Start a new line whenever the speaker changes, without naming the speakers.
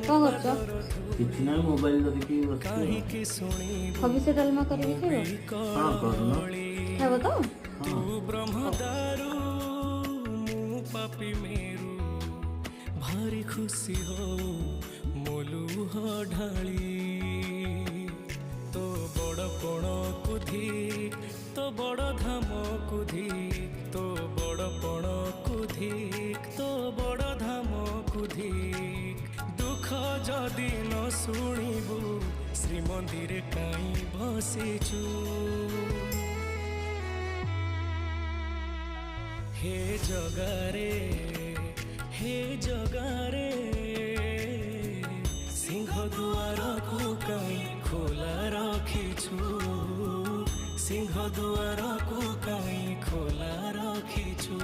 कौन कर
କିଛି ନାହିଁ ମୋବାଇଲ ଧରିକି ବସିଛି
हबिष्य डालमा करके खाइब
ହଁ କରୁନ
खाइब तो
पापी मेरू भारी खुशी हो मोलू हो ढाली तो बड़ पण कुधी तो बड़ धाम कुधी तो बड़ पण कुधी तो बड़ धाम कुधी दुख जदि न शुणु श्रीमंदिर कहीं बसीचु हे जगारे सिंह दुआर को कहीं खोला रखीछु सिंह दुआर को कहीं खोला रखीछु।